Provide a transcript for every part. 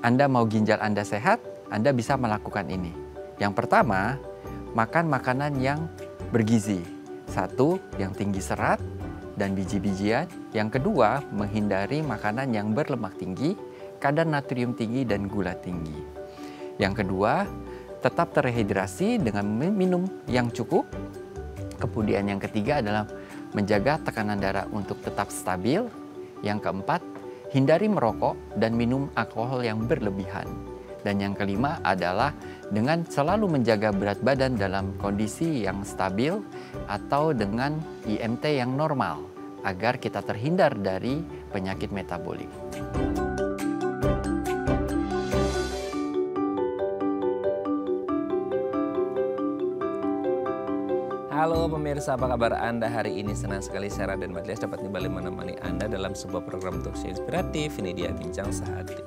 Anda mau ginjal Anda sehat, Anda bisa melakukan ini. Yang pertama, makan makanan yang bergizi. Satu, yang tinggi serat dan biji-bijian. Yang kedua, menghindari makanan yang berlemak tinggi, kadar natrium tinggi, dan gula tinggi. Yang kedua, tetap terhidrasi dengan minum yang cukup. Kemudian yang ketiga adalah menjaga tekanan darah untuk tetap stabil. Yang keempat, hindari merokok dan minum alkohol yang berlebihan. Dan yang kelima adalah dengan selalu menjaga berat badan dalam kondisi yang stabil atau dengan IMT yang normal agar kita terhindar dari penyakit metabolik. Halo pemirsa, apa kabar Anda hari ini? Senang sekali saya Raden Madlias dapat kembali menemani Anda dalam sebuah program talkshow inspiratif. Ini dia Bincang Sehati.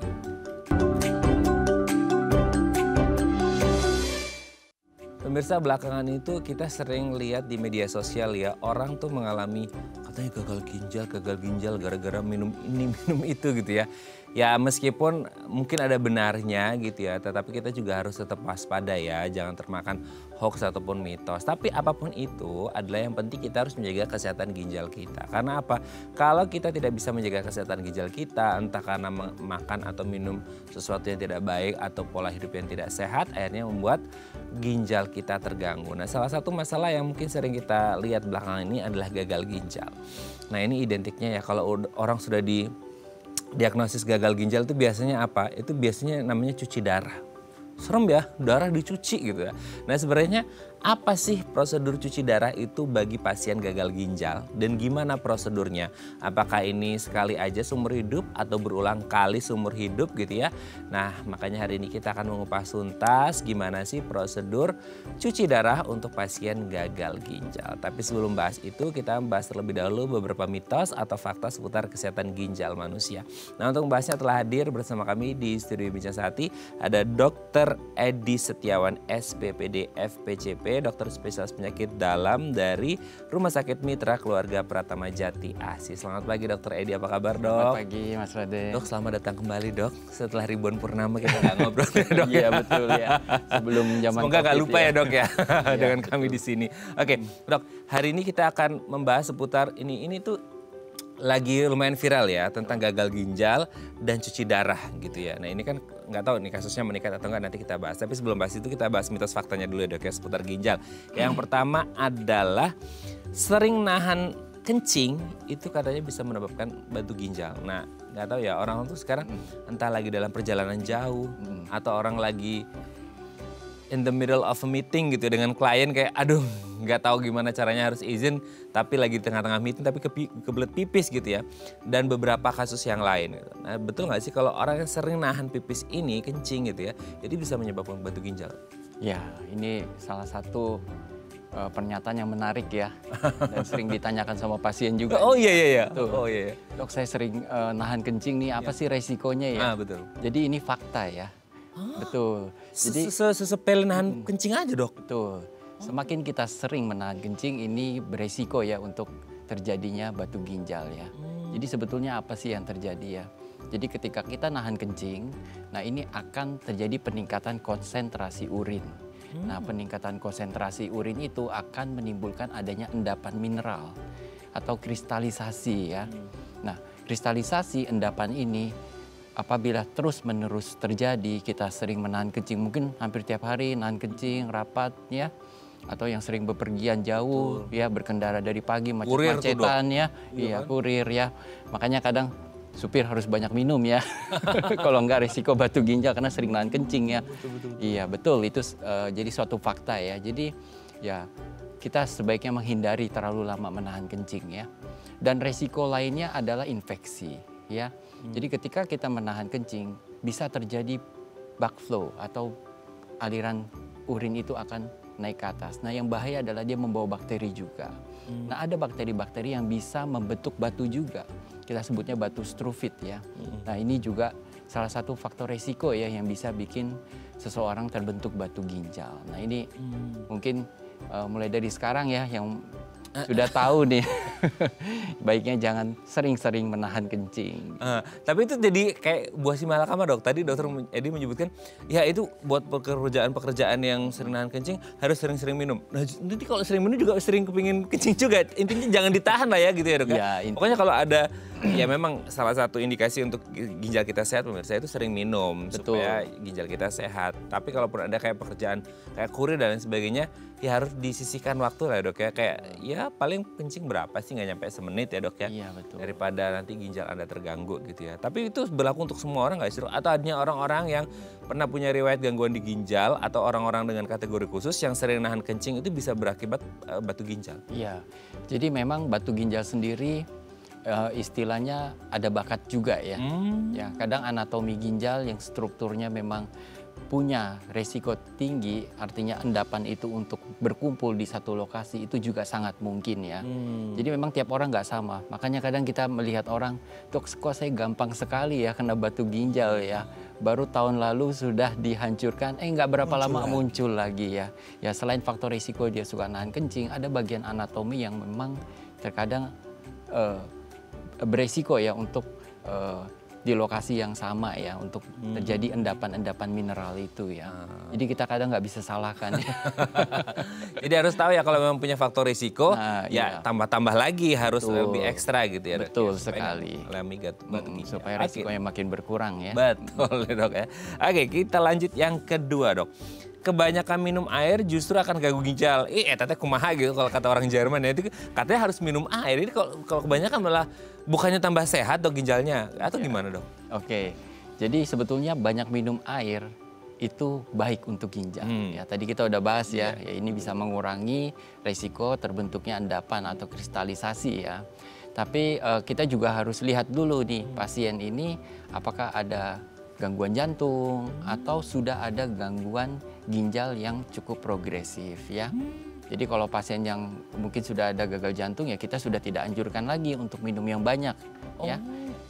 Pemirsa, belakangan itu kita sering lihat di media sosial ya, orang tuh mengalami katanya gagal ginjal gara-gara minum ini, minum itu gitu ya. Ya meskipun mungkin ada benarnya gitu ya, tetapi kita juga harus tetap waspada ya, jangan termakan hoax ataupun mitos. Tapi apapun itu adalah yang penting kita harus menjaga kesehatan ginjal kita. Karena apa? Kalau kita tidak bisa menjaga kesehatan ginjal kita, entah karena makan atau minum sesuatu yang tidak baik atau pola hidup yang tidak sehat, akhirnya membuat ginjal kita terganggu. Nah, salah satu masalah yang mungkin sering kita lihat belakangan ini adalah gagal ginjal. Nah, ini identiknya ya kalau orang sudah diagnosis gagal ginjal itu biasanya apa? Itu biasanya namanya cuci darah. Serem ya, darah dicuci gitu ya. Nah sebenarnya apa sih prosedur cuci darah itu bagi pasien gagal ginjal? Dan gimana prosedurnya? Apakah ini sekali aja seumur hidup atau berulang kali seumur hidup gitu ya? Nah makanya hari ini kita akan mengupas tuntas gimana sih prosedur cuci darah untuk pasien gagal ginjal. Tapi sebelum bahas itu kita bahas terlebih dahulu beberapa mitos atau fakta seputar kesehatan ginjal manusia. Nah untuk membahasnya telah hadir bersama kami di studio Bincang Sehati ada Dr. Edi Setiawan SPPD FPCP, dokter spesialis penyakit dalam dari Rumah Sakit Mitra Keluarga Pratama Jati ASI. Selamat pagi Dokter Edi, apa kabar Dok? Selamat pagi Mas Raden. Dok selamat datang kembali Dok, setelah ribuan purnama kita nggak ngobrol ya Dok. Iya betul ya, sebelum zaman Semoga nggak lupa ya Dok ya dengan kami betul. di sini. Oke Dok, hari ini kita akan membahas seputar ini tuh lagi lumayan viral ya tentang gagal ginjal dan cuci darah gitu ya. Nah ini kan nggak tahu nih kasusnya meningkat atau enggak, nanti kita bahas. Tapi sebelum bahas itu kita bahas mitos faktanya dulu ya Dok ya seputar ginjal. Yang pertama adalah sering nahan kencing itu katanya bisa menyebabkan batu ginjal. Nah nggak tahu ya orang tuh sekarang entah lagi dalam perjalanan jauh atau orang lagi in the middle of a meeting gitu dengan klien kayak aduh nggak tahu gimana caranya harus izin tapi lagi di tengah-tengah meeting tapi kebelet pipis gitu ya dan beberapa kasus yang lain gitu. Nah betul nggak sih kalau orang yang sering nahan pipis ini kencing gitu ya jadi bisa menyebabkan batu ginjal? Ya ini salah satu pernyataan yang menarik ya dan sering ditanyakan sama pasien juga. Oh iya. Tuh. Oh iya. Dok saya sering nahan kencing nih apa sih resikonya ya? Betul. Jadi ini fakta ya. Betul. Jadi sesepele nahan kencing aja Dok. betul. Semakin kita sering menahan kencing ini beresiko ya untuk terjadinya batu ginjal ya. Jadi sebetulnya apa sih yang terjadi ya? Jadi ketika kita nahan kencing, nah ini akan terjadi peningkatan konsentrasi urin. Nah peningkatan konsentrasi urin itu akan menimbulkan adanya endapan mineral atau kristalisasi ya. Nah kristalisasi endapan ini apabila terus-menerus terjadi, kita sering menahan kencing, mungkin hampir tiap hari nahan kencing, rapat ya, atau yang sering bepergian jauh ya, berkendara dari pagi macet-macetan ya, iya kurir ya. Makanya kadang supir harus banyak minum ya, kalau enggak risiko batu ginjal karena sering nahan kencing ya. Betul. Iya betul, itu jadi suatu fakta ya. Jadi ya kita sebaiknya menghindari terlalu lama menahan kencing ya. Dan resiko lainnya adalah infeksi ya. Jadi ketika kita menahan kencing bisa terjadi backflow atau aliran urin itu akan naik ke atas. Nah yang bahaya adalah dia membawa bakteri juga. Nah ada bakteri-bakteri yang bisa membentuk batu juga. Kita sebutnya batu struvit ya. Nah ini juga salah satu faktor resiko ya yang bisa bikin seseorang terbentuk batu ginjal. Nah ini mungkin mulai dari sekarang ya yang sudah tahu nih. Baiknya jangan sering-sering menahan kencing. Tapi itu jadi kayak buah si malakama dok. Tadi dokter Edi menyebutkan, ya itu buat pekerjaan yang sering nahan kencing harus sering-sering minum. Nah nanti kalau sering minum juga sering kepingin kencing juga. Intinya jangan ditahan lah ya gitu ya dok. Ya, pokoknya kalau ada, ya memang salah satu indikasi untuk ginjal kita sehat pemirsa itu sering minum. Betul. Supaya ginjal kita sehat. Tapi kalaupun ada kayak pekerjaan kayak kurir dan lain sebagainya, ya harus disisihkan waktu lah dok ya. Kayak ya paling kencing berapa sih, nggak nyampe semenit ya dok ya. Iya betul. Daripada nanti ginjal Anda terganggu gitu ya. Tapi itu berlaku untuk semua orang nggak sih dok? Atau hanya orang-orang yang pernah punya riwayat gangguan di ginjal atau orang-orang dengan kategori khusus yang sering nahan kencing itu bisa berakibat batu ginjal? Iya, jadi memang batu ginjal sendiri istilahnya ada bakat juga ya. Ya, kadang anatomi ginjal yang strukturnya memang punya resiko tinggi, artinya endapan itu untuk berkumpul di satu lokasi itu juga sangat mungkin ya. Jadi memang tiap orang nggak sama. Makanya kadang kita melihat orang, dok kok saya gampang sekali ya kena batu ginjal ya. Baru tahun lalu sudah dihancurkan, nggak berapa lama muncul lagi ya. Ya selain faktor risiko dia suka nahan kencing, ada bagian anatomi yang memang terkadang beresiko ya untuk di lokasi yang sama ya untuk terjadi endapan-endapan mineral itu ya. Jadi kita kadang nggak bisa salahkan. Jadi harus tahu ya kalau memang punya faktor risiko, ya iya. tambah-tambah lagi harus lebih ekstra gitu ya. Betul ya, sekali. Alami batu ginjal. Supaya risikonya makin berkurang ya. Betul dok ya. Oke, kita lanjut yang kedua dok. Kebanyakan minum air justru akan ganggu ginjal. Teteh kumaha gitu kalau kata orang Jerman ya. Itu katanya harus minum air. Ini kalau kebanyakan malah bukannya tambah sehat dok ginjalnya. Atau gimana dok? Oke, jadi sebetulnya banyak minum air itu baik untuk ginjal. Ya, tadi kita udah bahas ya, ini bisa mengurangi resiko terbentuknya endapan atau kristalisasi ya. Tapi kita juga harus lihat dulu nih pasien ini apakah ada gangguan jantung atau sudah ada gangguan ginjal yang cukup progresif ya. Jadi kalau pasien yang mungkin sudah ada gagal jantung ya kita sudah tidak anjurkan lagi untuk minum yang banyak ya.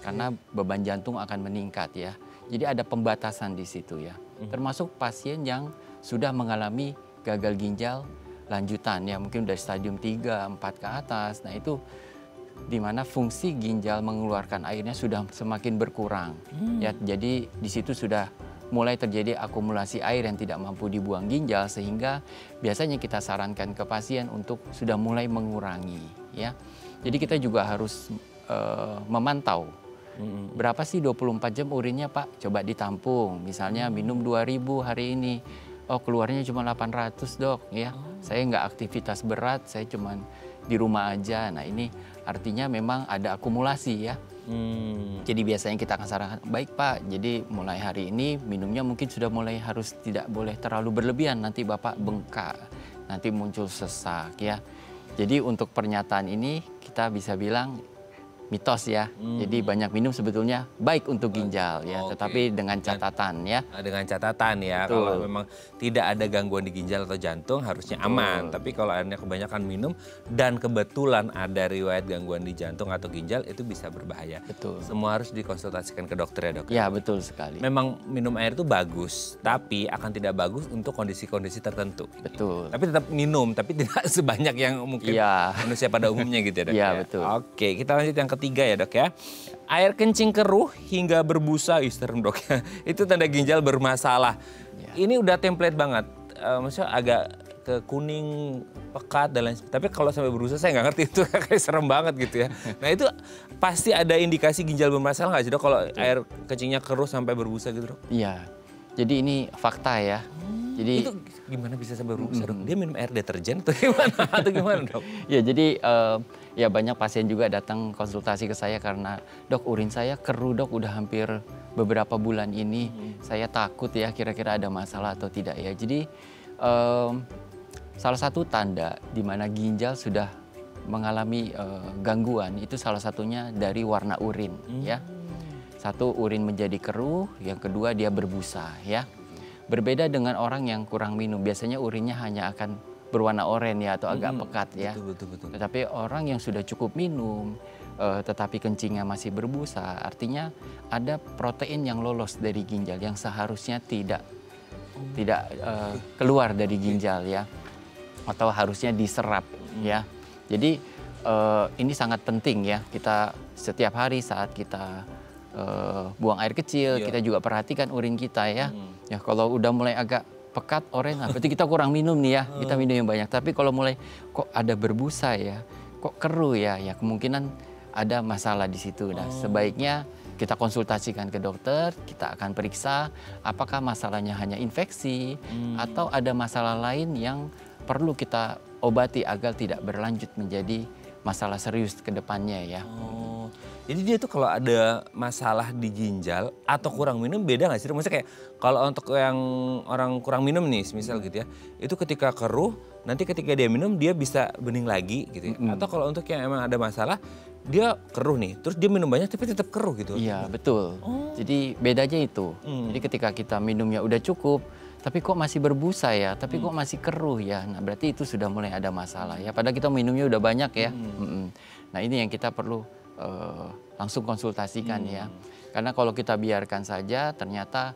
Karena beban jantung akan meningkat ya. Jadi ada pembatasan di situ ya. Termasuk pasien yang sudah mengalami gagal ginjal lanjutan ya, mungkin dari stadium 3, 4 ke atas. Nah, itu di mana fungsi ginjal mengeluarkan airnya sudah semakin berkurang. Ya, jadi di situ sudah mulai terjadi akumulasi air yang tidak mampu dibuang ginjal sehingga biasanya kita sarankan ke pasien untuk sudah mulai mengurangi ya. Jadi kita juga harus memantau berapa sih 24 jam urinnya Pak, coba ditampung. Misalnya minum 2000 hari ini, oh keluarnya cuma 800 dok ya. Saya nggak aktivitas berat, saya cuma di rumah aja. Nah ini artinya memang ada akumulasi ya. Jadi biasanya kita akan sarankan, baik Pak, jadi mulai hari ini minumnya mungkin sudah mulai harus tidak boleh terlalu berlebihan, nanti Bapak bengkak, nanti muncul sesak ya. Jadi untuk pernyataan ini kita bisa bilang mitos ya. Jadi banyak minum sebetulnya baik untuk ginjal ya, tetapi dengan catatan ya. Dengan catatan ya, kalau memang tidak ada gangguan di ginjal atau jantung harusnya aman. Tapi kalau Anda kebanyakan minum dan kebetulan ada riwayat gangguan di jantung atau ginjal itu bisa berbahaya. Betul. Semua harus dikonsultasikan ke dokter ya dok. Ya betul sekali. Memang minum air itu bagus, tapi akan tidak bagus untuk kondisi-kondisi tertentu. Betul. Tapi tetap minum, tapi tidak sebanyak yang mungkin manusia pada umumnya gitu ya dok. Iya betul. Oke, kita lanjut yang ketiga ya dok ya. Air kencing keruh hingga berbusa, serem dok ya. Itu tanda ginjal bermasalah. Ini udah template banget. Maksudnya agak ke kuning, pekat dan lain sebagainya. Tapi kalau sampai berbusa saya nggak ngerti, itu kayak serem banget gitu ya. Nah itu pasti ada indikasi ginjal bermasalah nggak sih dok kalau air kencingnya keruh sampai berbusa gitu dok? Iya. Jadi ini fakta ya. Jadi itu gimana bisa sampai berbusa dok? Dia minum air deterjen atau gimana? Atau gimana dok? Ya jadi ya banyak pasien juga datang konsultasi ke saya karena dok urin saya keruh dok udah hampir beberapa bulan ini. Saya takut ya kira-kira ada masalah atau tidak ya. Jadi salah satu tanda di mana ginjal sudah mengalami gangguan itu salah satunya dari warna urin ya. Satu, urin menjadi keruh, yang kedua dia berbusa ya. Berbeda dengan orang yang kurang minum, biasanya urinnya hanya akan berwarna oranye ya atau agak pekat ya. Betul. Tetapi orang yang sudah cukup minum tetapi kencingnya masih berbusa, artinya ada protein yang lolos dari ginjal yang seharusnya tidak keluar dari ginjal ya. Atau harusnya diserap ya. Jadi ini sangat penting ya, kita setiap hari saat kita buang air kecil, kita juga perhatikan urin kita ya. Ya kalau udah mulai agak pekat, oranye, berarti kita kurang minum nih ya, kita minum yang banyak. Tapi kalau mulai kok ada berbusa ya, kok keruh ya, ya kemungkinan ada masalah di situ. Nah, sebaiknya kita konsultasikan ke dokter, kita akan periksa apakah masalahnya hanya infeksi atau ada masalah lain yang perlu kita obati agar tidak berlanjut menjadi masalah serius ke depannya ya. Jadi dia tuh kalau ada masalah di ginjal atau kurang minum beda nggak sih? Maksudnya kayak kalau untuk yang orang kurang minum nih, misal gitu ya, itu ketika keruh, nanti ketika dia minum dia bisa bening lagi gitu ya. Atau kalau untuk yang emang ada masalah, dia keruh nih, terus dia minum banyak tapi tetap keruh gitu. Iya betul. Jadi bedanya itu. Jadi ketika kita minumnya udah cukup, tapi kok masih berbusa ya, tapi kok masih keruh ya. Nah berarti itu sudah mulai ada masalah ya. Padahal kita minumnya udah banyak ya. Nah ini yang kita perlu langsung konsultasikan ya. Karena kalau kita biarkan saja ternyata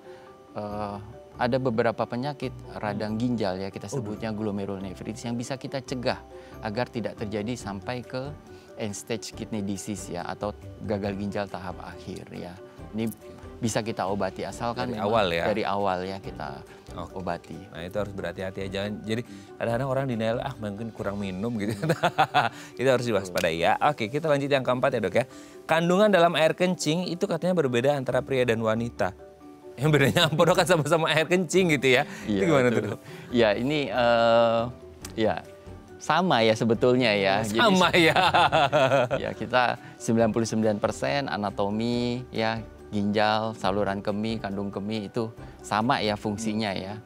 ada beberapa penyakit radang ginjal ya, kita sebutnya glomerulonefritis yang bisa kita cegah agar tidak terjadi sampai ke end stage kidney disease ya, atau gagal ginjal tahap akhir ya. Ini bisa kita obati asalkan dari awal ya. Dari awal ya kita obati. Nah itu harus berhati-hati ya, jangan jadi kadang-kadang orang denial mungkin kurang minum gitu. Itu harus diwaspadai ya. Oke, kita lanjut yang keempat ya dok ya. Kandungan dalam air kencing itu katanya berbeda antara pria dan wanita. Yang bedanya apa dok, kan sama-sama air kencing gitu ya. Iya, itu gimana betul. tuh dok? Ya ini ya sama ya sebetulnya ya. Sama jadi, ya. Ya kita 99% anatomi ya, ginjal, saluran kemih, kandung kemih itu sama ya fungsinya ya,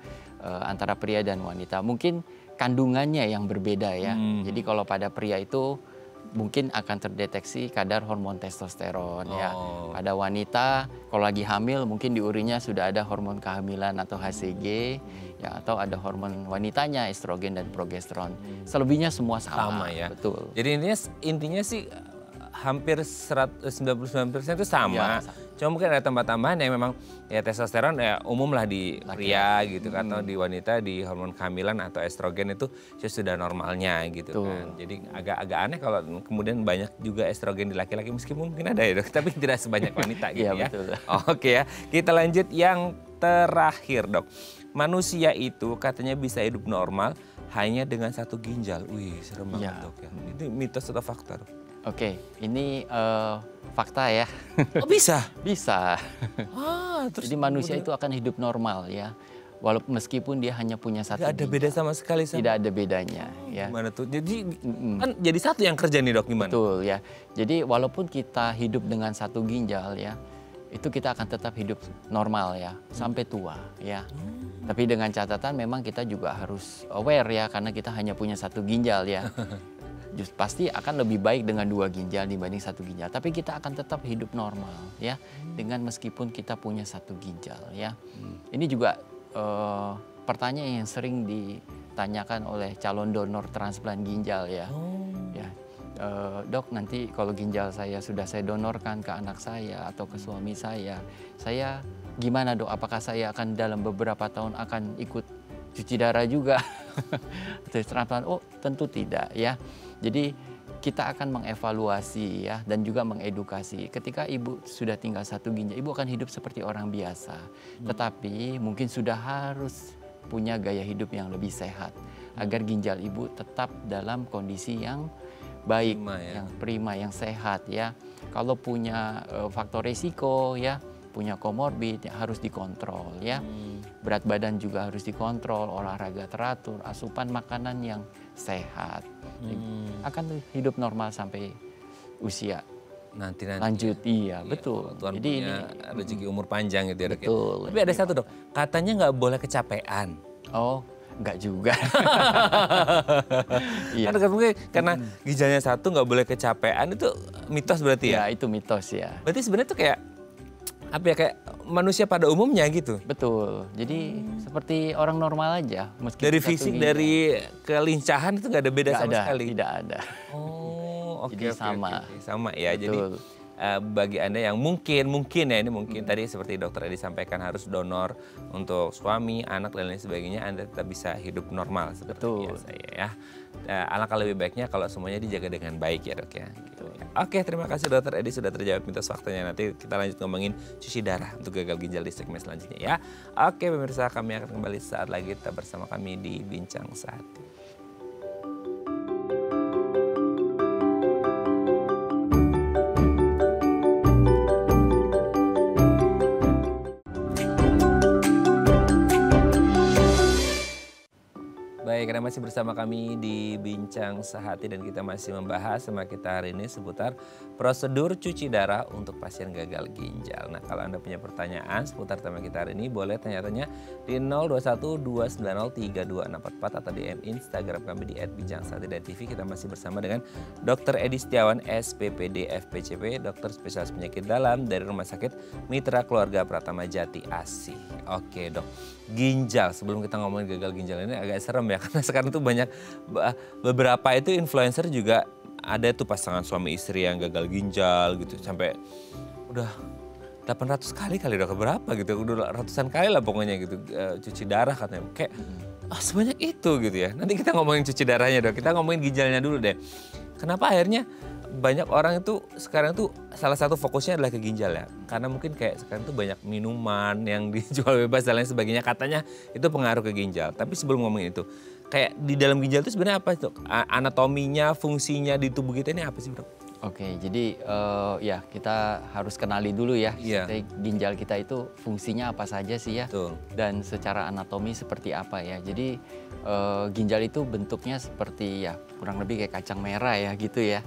antara pria dan wanita. Mungkin kandungannya yang berbeda ya. Jadi kalau pada pria itu mungkin akan terdeteksi kadar hormon testosteron ya. Pada wanita kalau lagi hamil mungkin di urinnya sudah ada hormon kehamilan atau HCG ya, atau ada hormon wanitanya estrogen dan progesteron. Selebihnya semua sama ya. Betul. Jadi intinya sih hampir 99% itu sama. Ya, Cuma mungkin ada tambah-tambahan yang memang ya testosteron ya umum lah di pria gitu kan, atau di wanita di hormon kehamilan atau estrogen itu sudah normalnya gitu kan. Jadi agak aneh kalau kemudian banyak juga estrogen di laki-laki, meskipun mungkin ada ya dok, tapi tidak sebanyak wanita gitu ya. Betul. Oke ya, kita lanjut yang terakhir dok. Manusia itu katanya bisa hidup normal hanya dengan satu ginjal. Wih serem banget dok ya. Itu mitos atau fakta dok? Oke, ini fakta ya. Oh bisa? Bisa. Terus jadi manusia itu akan hidup normal ya, walaupun meskipun dia hanya punya satu. Tidak ada beda sama sekali sama. Tidak ada bedanya ya. Gimana tuh? Jadi kan jadi satu yang kerja nih dok, gimana? Betul ya. Jadi walaupun kita hidup dengan satu ginjal ya, itu kita akan tetap hidup normal ya sampai tua ya. Tapi dengan catatan memang kita juga harus aware ya, karena kita hanya punya satu ginjal ya. Pasti akan lebih baik dengan dua ginjal dibanding satu ginjal. Tapi kita akan tetap hidup normal ya, dengan meskipun kita punya satu ginjal ya. Ini juga pertanyaan yang sering ditanyakan oleh calon donor transplant ginjal ya. Ya, dok nanti kalau ginjal saya sudah saya donorkan ke anak saya atau ke suami saya gimana dok? Apakah saya akan dalam beberapa tahun akan ikut cuci darah juga? Transplant? Oh tentu tidak ya. Jadi kita akan mengevaluasi ya, dan juga mengedukasi. Ketika ibu sudah tinggal satu ginjal, ibu akan hidup seperti orang biasa. Tetapi mungkin sudah harus punya gaya hidup yang lebih sehat, agar ginjal ibu tetap dalam kondisi yang baik, yang prima, yang sehat ya. Kalau punya faktor risiko ya, punya komorbid ya, harus dikontrol ya. Berat badan juga harus dikontrol, olahraga teratur, asupan makanan yang sehat. Akan hidup normal sampai usia nanti lanjut. Iya, betul. Tuhan jadi punya rezeki umur panjang gitu ya dok. Betul. Tapi ada satu dok, katanya nggak boleh kecapean. Oh, nggak juga. Iya. Karena ginjalnya satu nggak boleh kecapean, itu mitos berarti ya? Ya, itu mitos ya. Berarti sebenarnya tuh kayak apa ya, kayak manusia pada umumnya gitu. Betul. Jadi seperti orang normal aja. Dari fisik, dari kelincahan itu nggak ada beda sama sekali. Tidak ada. Oh, oke. Jadi sama. Sama ya. Betul. bagi Anda yang mungkin ya ini mungkin tadi seperti Dokter Edi sampaikan harus donor untuk suami, anak dan lain sebagainya, Anda tetap bisa hidup normal seperti biasa ya. Alangkah lebih baiknya kalau semuanya dijaga dengan baik ya Dok ya. Gitu ya. Oke, terima kasih Dokter Edi sudah terjawab mitos faktanya. Nanti kita lanjut ngomongin cuci darah untuk gagal ginjal di segmen selanjutnya ya. Oke pemirsa, kami akan kembali saat lagi tetap bersama kami di Bincang Sehati. Baik, Anda masih bersama kami di Bincang Sehati dan kita masih membahas sama kita hari ini seputar prosedur cuci darah untuk pasien gagal ginjal. Nah, kalau Anda punya pertanyaan seputar tema kita hari ini, boleh tanya-tanya di 0212903244 atau di Instagram kami di @bincang_sehati.tv. Kita masih bersama dengan Dr. Edi Setiawan, SPPD FPCP, dokter spesialis penyakit dalam dari Rumah Sakit Mitra Keluarga Pratama Jati Asih. Oke, Dok. Ginjal, sebelum kita ngomongin gagal ginjal ini agak serem ya, karena sekarang tuh banyak beberapa itu influencer juga ada tuh pasangan suami istri yang gagal ginjal gitu sampai udah 800 kali udah berapa gitu, udah ratusan kali lah pokoknya gitu cuci darah katanya. Kayak sebanyak itu gitu ya. Nanti kita ngomongin cuci darahnya Dok, kita ngomongin ginjalnya dulu deh. Kenapa akhirnya banyak orang itu sekarang tuh salah satu fokusnya adalah ke ginjal ya. Karena mungkin kayak sekarang tuh banyak minuman yang dijual bebas dan lain sebagainya, katanya itu pengaruh ke ginjal. Tapi sebelum ngomongin itu, kayak di dalam ginjal itu sebenarnya apa Dok? Anatominya, fungsinya di tubuh kita ini apa sih Dok? Oke, jadi ya kita harus kenali dulu ya, ginjal kita itu fungsinya apa saja sih ya, Betul. Dan secara anatomi seperti apa ya. Jadi ginjal itu bentuknya seperti ya kurang lebih kayak kacang merah ya gitu ya.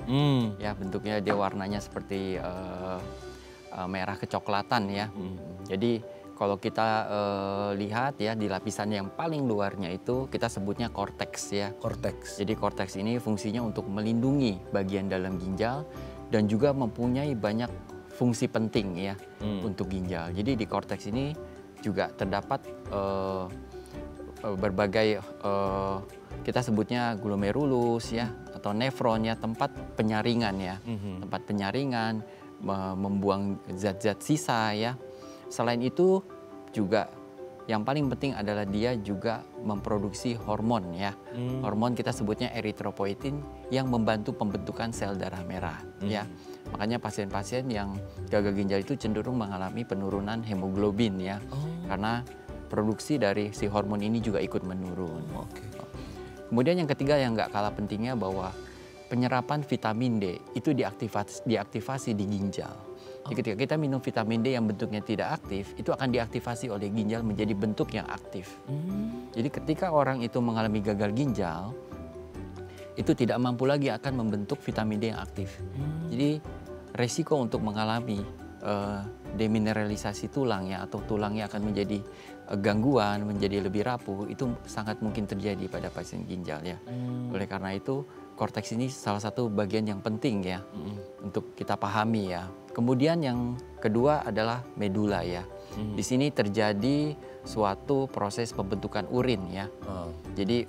Ya bentuknya dia warnanya seperti merah kecoklatan ya. Jadi kalau kita lihat ya di lapisan yang paling luarnya itu kita sebutnya korteks ya. Korteks. Jadi korteks ini fungsinya untuk melindungi bagian dalam ginjal dan juga mempunyai banyak fungsi penting ya untuk ginjal. Jadi di korteks ini juga terdapat berbagai kita sebutnya glomerulus ya atau nefron ya, tempat penyaringan ya. Tempat penyaringan membuang zat-zat sisa ya. Selain itu juga yang paling penting adalah dia juga memproduksi hormon ya. Hormon kita sebutnya eritropoietin yang membantu pembentukan sel darah merah ya. Makanya pasien-pasien yang gagal ginjal itu cenderung mengalami penurunan hemoglobin ya. Karena produksi dari si hormon ini juga ikut menurun. Kemudian yang ketiga yang nggak kalah pentingnya bahwa penyerapan vitamin D itu diaktifasi di ginjal. Jadi ketika kita minum vitamin D yang bentuknya tidak aktif, itu akan diaktifasi oleh ginjal menjadi bentuk yang aktif. Jadi ketika orang itu mengalami gagal ginjal, itu tidak mampu lagi akan membentuk vitamin D yang aktif. Jadi resiko untuk mengalami demineralisasi tulang ya, atau tulangnya akan menjadi gangguan, menjadi lebih rapuh, itu sangat mungkin terjadi pada pasien ginjal ya. Oleh karena itu korteks ini salah satu bagian yang penting ya untuk kita pahami ya. Kemudian yang kedua adalah medula ya. Di sini terjadi suatu proses pembentukan urin ya. Jadi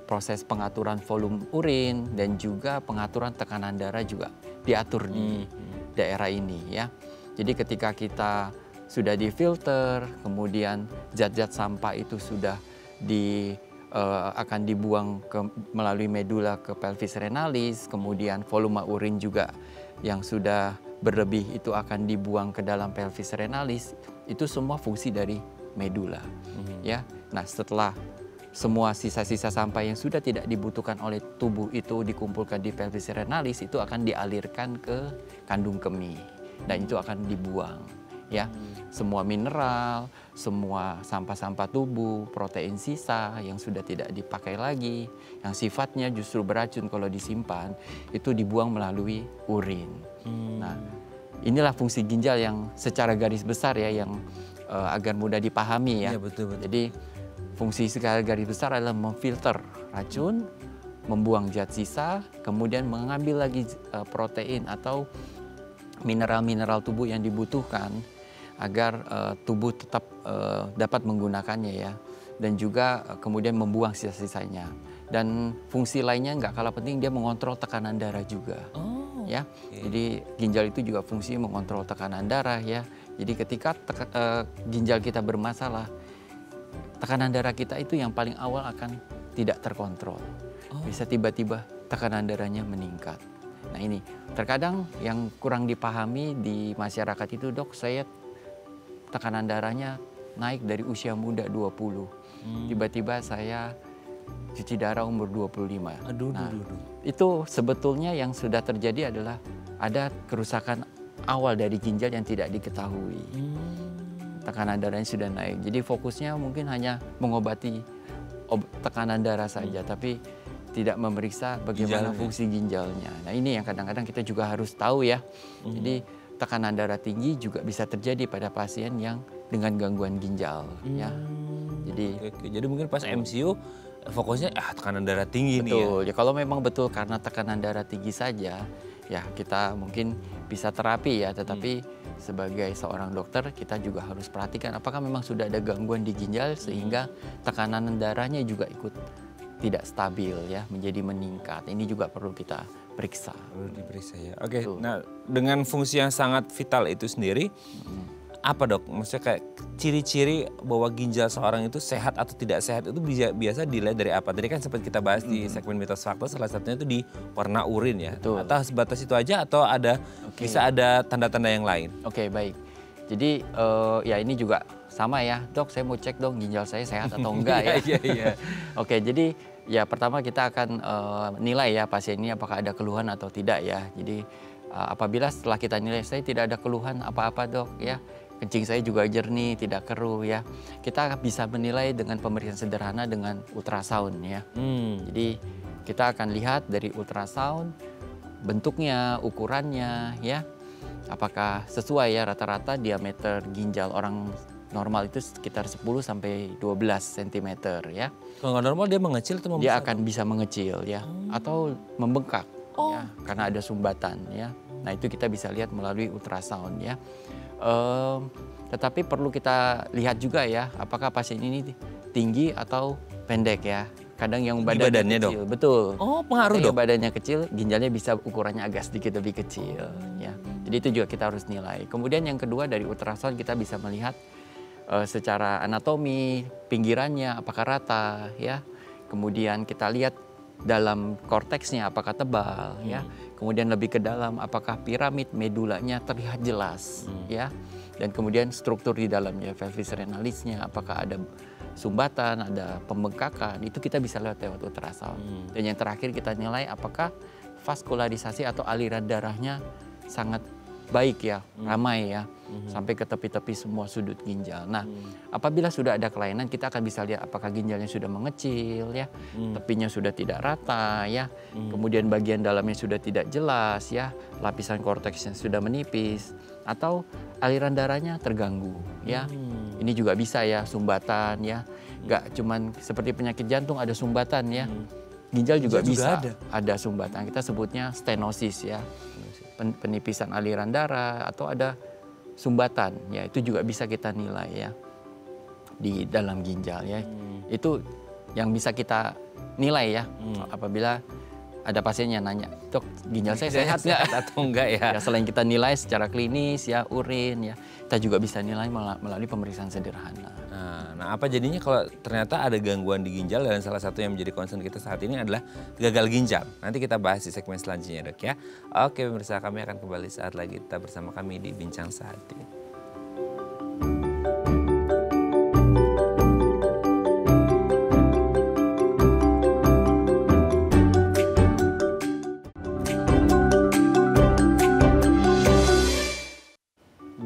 proses pengaturan volume urin dan juga pengaturan tekanan darah juga diatur di daerah ini ya. Jadi ketika kita sudah difilter, kemudian zat-zat sampah itu sudah akan dibuang melalui medula ke pelvis renalis, kemudian volume urin juga yang sudah berlebih itu akan dibuang ke dalam pelvis renalis. Itu semua fungsi dari medula. Ya. Nah, setelah semua sisa-sisa sampah yang sudah tidak dibutuhkan oleh tubuh itu dikumpulkan di pelvis renalis, itu akan dialirkan ke kandung kemih dan itu akan dibuang. Ya, semua mineral, semua sampah-sampah tubuh, protein sisa yang sudah tidak dipakai lagi, yang sifatnya justru beracun kalau disimpan, itu dibuang melalui urin. Nah, inilah fungsi ginjal yang secara garis besar ya, yang agar mudah dipahami ya. Iya, betul. Jadi fungsi secara garis besar adalah memfilter racun, membuang zat sisa, kemudian mengambil lagi protein atau mineral-mineral tubuh yang dibutuhkan agar tubuh tetap dapat menggunakannya ya, dan juga kemudian membuang sisa-sisanya. Dan fungsi lainnya nggak kalah penting, dia mengontrol tekanan darah juga. ya. Jadi ginjal itu juga fungsinya mengontrol tekanan darah ya. Jadi ketika ginjal kita bermasalah, tekanan darah kita itu yang paling awal akan tidak terkontrol. Bisa tiba-tiba tekanan darahnya meningkat. Nah ini terkadang yang kurang dipahami di masyarakat itu, dok, saya tekanan darahnya naik dari usia muda 20. Tiba-tiba saya cuci darah umur 25. Nah, itu sebetulnya yang sudah terjadi adalah ada kerusakan awal dari ginjal yang tidak diketahui. Tekanan darahnya sudah naik. Jadi fokusnya mungkin hanya mengobati tekanan darah saja, tapi tidak memeriksa bagaimana fungsi ginjalnya. Nah ini yang kadang-kadang kita juga harus tahu ya. Jadi tekanan darah tinggi juga bisa terjadi pada pasien yang dengan gangguan ginjal. Ya. Jadi mungkin pas MCU fokusnya tekanan darah tinggi nih ya. Betul. Ya kalau memang betul karena tekanan darah tinggi saja, ya kita mungkin bisa terapi ya. Tetapi sebagai seorang dokter kita juga harus perhatikan apakah memang sudah ada gangguan di ginjal sehingga tekanan darahnya juga ikut tidak stabil ya, menjadi meningkat. Ini juga perlu kita periksa. Perlu diperiksa ya. Oke. Nah, dengan fungsi yang sangat vital itu sendiri, apa dok? Maksudnya kayak ciri-ciri bahwa ginjal seorang itu sehat atau tidak sehat itu biasa dilihat dari apa? Tadi kan sempat kita bahas di segmen mitos fakta, salah satunya itu di warna urin ya. Betul. Atau sebatas itu aja atau ada bisa ada tanda-tanda yang lain? Oke, baik. Jadi ya ini juga sama ya, dok, saya mau cek dong ginjal saya sehat atau enggak ya. Iya. Oke, jadi ya pertama kita akan nilai ya pasien ini apakah ada keluhan atau tidak ya. Jadi apabila setelah kita nilai saya tidak ada keluhan apa-apa dok ya, kencing saya juga jernih, tidak keruh ya. Kita bisa menilai dengan pemeriksaan sederhana dengan ultrasound ya. Jadi kita akan lihat dari ultrasound bentuknya, ukurannya ya. Apakah sesuai ya, rata-rata diameter ginjal orang normal itu sekitar 10 sampai 12 cm ya. Kalau nggak normal dia mengecil atau membesar? Dia akan bisa mengecil ya, atau membengkak ya, karena ada sumbatan ya. Nah itu kita bisa lihat melalui ultrasound ya. Tetapi perlu kita lihat juga ya, apakah pasien ini tinggi atau pendek ya. Kadang yang badannya kecil, dong? Betul. Oh, pengaruh dong. Badannya kecil, ginjalnya bisa ukurannya agak sedikit lebih kecil ya. Jadi itu juga kita harus nilai. Kemudian yang kedua dari ultrasound kita bisa melihat secara anatomi pinggirannya apakah rata ya. Kemudian kita lihat dalam korteksnya apakah tebal ya. Kemudian lebih ke dalam apakah piramid medulanya terlihat jelas ya. Dan kemudian struktur di dalamnya, pelvis renalisnya apakah ada sumbatan, ada pembengkakan, itu kita bisa lihat lewat ultrasound. Dan yang terakhir kita nilai apakah vaskularisasi atau aliran darahnya sangat baik ya, ramai ya, sampai ke tepi-tepi semua sudut ginjal. Nah, apabila sudah ada kelainan, kita akan bisa lihat apakah ginjalnya sudah mengecil ya, tepinya sudah tidak rata ya, kemudian bagian dalamnya sudah tidak jelas ya, lapisan korteksnya sudah menipis, atau aliran darahnya terganggu ya. Ini juga bisa ya, sumbatan ya, nggak cuman seperti penyakit jantung ada sumbatan ya, ginjal juga bisa ada sumbatan. Kita sebutnya stenosis ya. Penipisan aliran darah atau ada sumbatan ya, itu juga bisa kita nilai ya di dalam ginjal ya. Itu yang bisa kita nilai ya apabila ada pasien yang nanya, dok, ginjal saya sehat nggak atau enggak ya? Ya selain kita nilai secara klinis ya, urin ya, kita juga bisa nilai melalui pemeriksaan sederhana. Nah, apa jadinya kalau ternyata ada gangguan di ginjal dan salah satu yang menjadi concern kita saat ini adalah gagal ginjal. Nanti kita bahas di segmen selanjutnya dok ya. Oke pemirsa, kami akan kembali saat lagi tetap bersama kami di Bincang Sehati.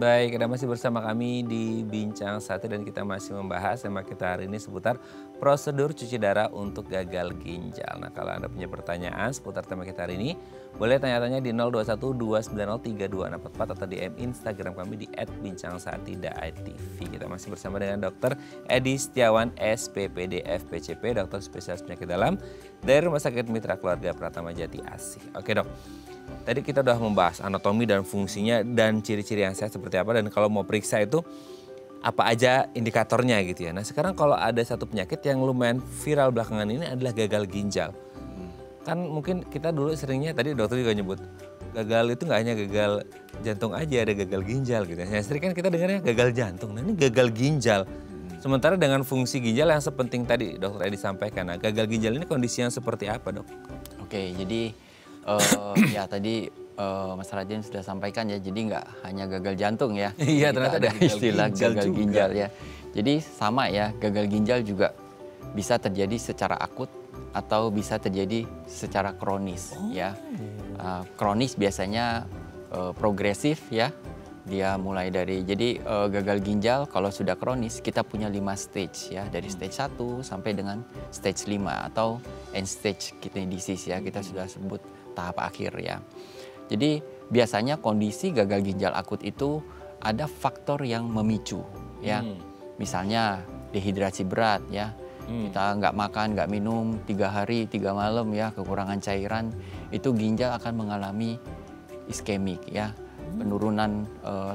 Baik, Anda masih bersama kami di Bincang Sehati dan kita masih membahas tema kita hari ini seputar prosedur cuci darah untuk gagal ginjal. Nah, kalau Anda punya pertanyaan seputar tema kita hari ini, boleh tanya-tanya di 0212903244 atau DM Instagram kami di @bincangsehati.tv. Kita masih bersama dengan Dr. Edi Setiawan, SPPD FPCP, dokter spesialis penyakit dalam dari Rumah Sakit Mitra Keluarga Pratama Jati Asih. Oke dok. Tadi kita udah membahas anatomi dan fungsinya dan ciri-ciri yang sehat seperti apa, dan kalau mau periksa itu apa aja indikatornya gitu ya. Nah sekarang kalau ada satu penyakit yang lumayan viral belakangan ini adalah gagal ginjal. Kan mungkin kita dulu seringnya, tadi dokter juga nyebut, gagal itu nggak hanya gagal jantung aja, ada gagal ginjal gitu. Yang sering kan kita dengarnya gagal jantung, nah ini gagal ginjal. Sementara dengan fungsi ginjal yang sepenting tadi Dokter Edi sampaikan, nah gagal ginjal ini kondisi yang seperti apa dok? Oke, jadi ya tadi Mas Raden sudah sampaikan ya, jadi nggak hanya gagal jantung ya. Iya, ternyata ada gagal istilah ginjal gagal juga. ginjal ya. Jadi sama ya, gagal ginjal juga bisa terjadi secara akut atau bisa terjadi secara kronis ya. Kronis biasanya progresif ya. Dia mulai dari gagal ginjal kalau sudah kronis kita punya 5 stage ya, dari stage 1 sampai dengan stage 5 atau end stage kidney disease ya, kita sudah sebut tahap akhir ya. Jadi biasanya kondisi gagal ginjal akut itu ada faktor yang memicu ya. Misalnya dehidrasi berat ya. Kita nggak makan, nggak minum 3 hari 3 malam ya, kekurangan cairan, itu ginjal akan mengalami iskemik ya. Penurunan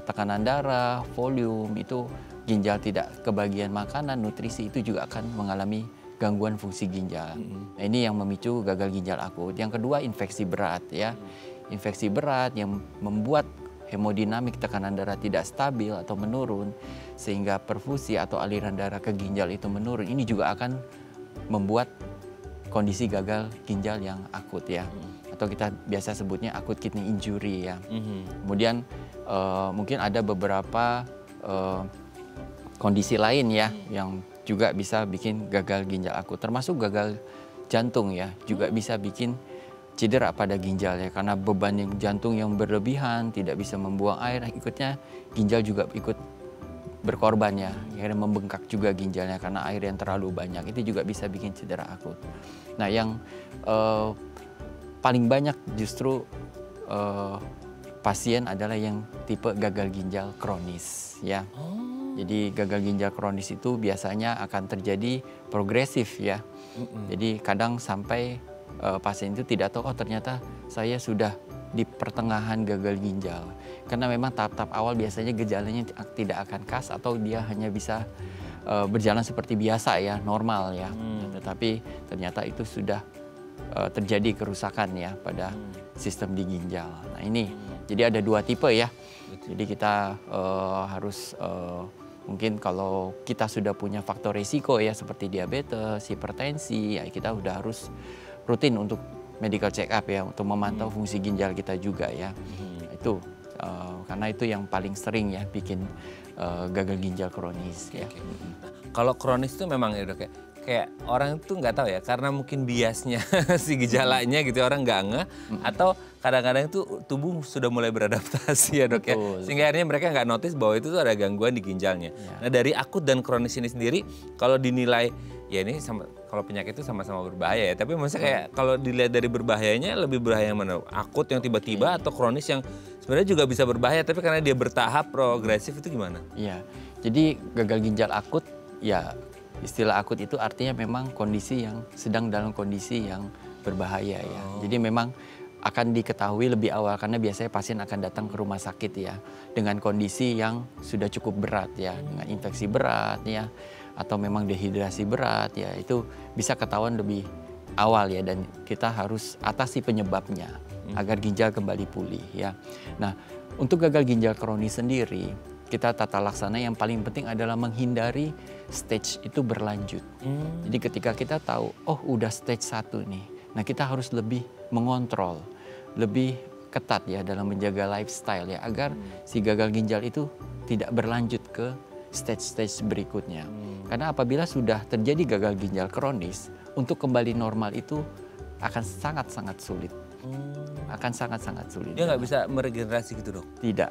tekanan darah, volume, itu ginjal tidak kebagian makanan, nutrisi, itu juga akan mengalami gangguan fungsi ginjal. Nah, ini yang memicu gagal ginjal akut. Yang kedua infeksi berat ya. Infeksi berat yang membuat hemodinamik tekanan darah tidak stabil atau menurun sehingga perfusi atau aliran darah ke ginjal itu menurun. Ini juga akan membuat kondisi gagal ginjal yang akut ya. Atau kita biasa sebutnya akut kidney injury ya. Kemudian mungkin ada beberapa kondisi lain ya yang juga bisa bikin gagal ginjal akut, termasuk gagal jantung ya, juga bisa bikin cedera pada ginjal ya, karena beban jantung yang berlebihan, tidak bisa membuang air, ikutnya ginjal juga ikut berkorban ya, akhirnya membengkak juga ginjalnya karena air yang terlalu banyak, itu juga bisa bikin cedera akut. Nah, yang paling banyak justru pasien adalah yang tipe gagal ginjal kronis ya. Jadi gagal ginjal kronis itu biasanya akan terjadi progresif ya. Jadi kadang sampai pasien itu tidak tahu, oh ternyata saya sudah di pertengahan gagal ginjal. Karena memang tahap-tahap awal biasanya gejalanya tidak akan khas atau dia hanya bisa berjalan seperti biasa ya, normal ya. Tetapi ternyata itu sudah terjadi kerusakan ya pada sistem di ginjal. Nah ini, jadi ada 2 tipe ya. Jadi kita harus mungkin kalau kita sudah punya faktor risiko ya seperti diabetes, hipertensi, ya kita udah harus rutin untuk medical check up ya untuk memantau fungsi ginjal kita juga ya. Itu karena itu yang paling sering ya bikin gagal ginjal kronis ya. Kalau kronis itu memang ya dok ya, kayak orang itu nggak tahu ya karena mungkin biasnya si gejalanya gitu orang nggak ngeh atau kadang-kadang itu tubuh sudah mulai beradaptasi ya dok ya, sehingga akhirnya mereka nggak notice bahwa itu tuh ada gangguan di ginjalnya. Nah dari akut dan kronis ini sendiri kalau dinilai ya ini sama, kalau penyakit itu sama-sama berbahaya ya, tapi maksudnya kayak kalau dilihat dari berbahayanya lebih berbahaya yang mana? Akut yang tiba-tiba atau kronis yang sebenarnya juga bisa berbahaya tapi karena dia bertahap progresif itu gimana? Iya, jadi gagal ginjal akut ya, istilah akut itu artinya memang kondisi yang sedang dalam kondisi yang berbahaya ya. Jadi memang akan diketahui lebih awal karena biasanya pasien akan datang ke rumah sakit ya dengan kondisi yang sudah cukup berat ya, dengan infeksi berat ya atau memang dehidrasi berat ya, itu bisa ketahuan lebih awal ya, dan kita harus atasi penyebabnya agar ginjal kembali pulih ya. Nah, untuk gagal ginjal kronis sendiri kita tata laksana yang paling penting adalah menghindari stage itu berlanjut. Jadi ketika kita tahu, oh udah stage 1 nih, nah kita harus lebih mengontrol, lebih ketat ya dalam menjaga lifestyle ya, agar si gagal ginjal itu tidak berlanjut ke stage-stage berikutnya. Karena apabila sudah terjadi gagal ginjal kronis, untuk kembali normal itu akan sangat-sangat sulit. Akan sangat-sangat sulit. Dia nggak bisa meregenerasi gitu dok? Tidak.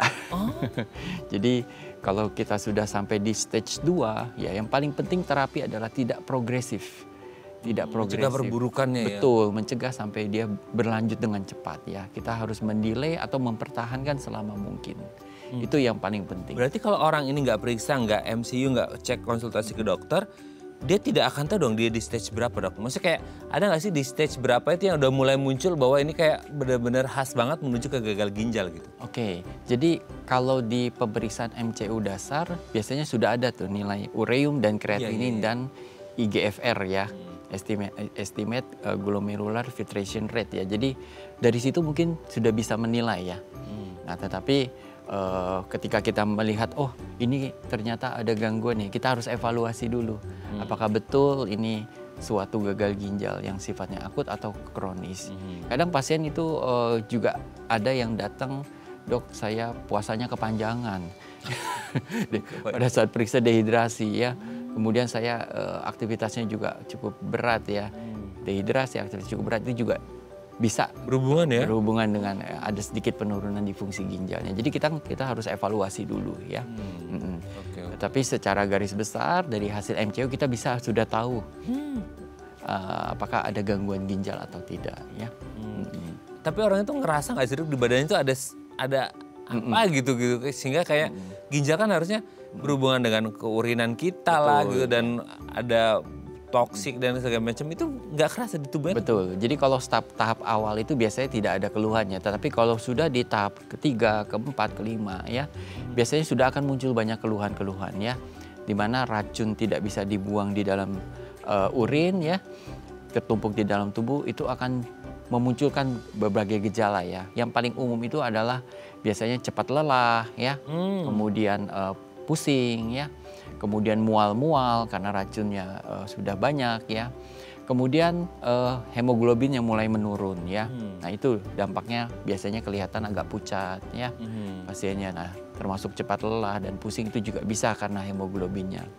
Jadi kalau kita sudah sampai di stage 2, ya yang paling penting terapi adalah tidak progresif. Tidak progresif. Mencegah perburukannya ya? Betul, mencegah sampai dia berlanjut dengan cepat ya. Kita harus mendelay atau mempertahankan selama mungkin. Itu yang paling penting. Berarti kalau orang ini nggak periksa, nggak MCU, nggak cek konsultasi ke dokter, dia tidak akan tahu dong dia di stage berapa dok? Maksudnya kayak ada nggak sih di stage berapa itu yang udah mulai muncul bahwa ini kayak benar-benar khas banget menuju ke gagal ginjal gitu? Oke, jadi kalau di pemeriksaan MCU dasar biasanya sudah ada tuh nilai ureum dan kreatinin dan IGFR ya. estimate glomerular filtration rate ya. Jadi dari situ mungkin sudah bisa menilai ya. Nah, tetapi ketika kita melihat oh ini ternyata ada gangguan nih, kita harus evaluasi dulu. Apakah betul ini suatu gagal ginjal yang sifatnya akut atau kronis. Kadang pasien itu juga ada yang datang, dok saya puasanya kepanjangan pada saat periksa dehidrasi ya. Kemudian saya aktivitasnya juga cukup berat ya. Dehidrasi, aktivitas cukup berat itu juga bisa Berhubungan ya? berhubungan dengan ada sedikit penurunan di fungsi ginjalnya. Jadi kita harus evaluasi dulu ya. Oke. Tapi secara garis besar dari hasil MCO kita sudah tahu apakah ada gangguan ginjal atau tidak ya. Tapi orang itu ngerasa nggak sih Dok, di badannya itu ada apa gitu sehingga kayak ginjal kan harusnya berhubungan dengan keurinan kita lah gitu, dan ada toksik dan segala macam, itu nggak kerasa di tubuhnya. Betul. Jadi kalau tahap awal itu biasanya tidak ada keluhannya, tetapi kalau sudah di tahap ketiga, keempat, kelima ya, biasanya sudah akan muncul banyak keluhan-keluhan ya, di mana racun tidak bisa dibuang di dalam urin ya, tertumpuk di dalam tubuh, itu akan memunculkan berbagai gejala ya. Yang paling umum itu adalah biasanya cepat lelah ya, kemudian pusing ya, kemudian mual-mual karena racunnya sudah banyak ya. Kemudian hemoglobin yang mulai menurun ya. Nah itu dampaknya biasanya kelihatan agak pucat ya pasiennya. Nah termasuk cepat lelah dan pusing itu juga bisa karena hemoglobinnya.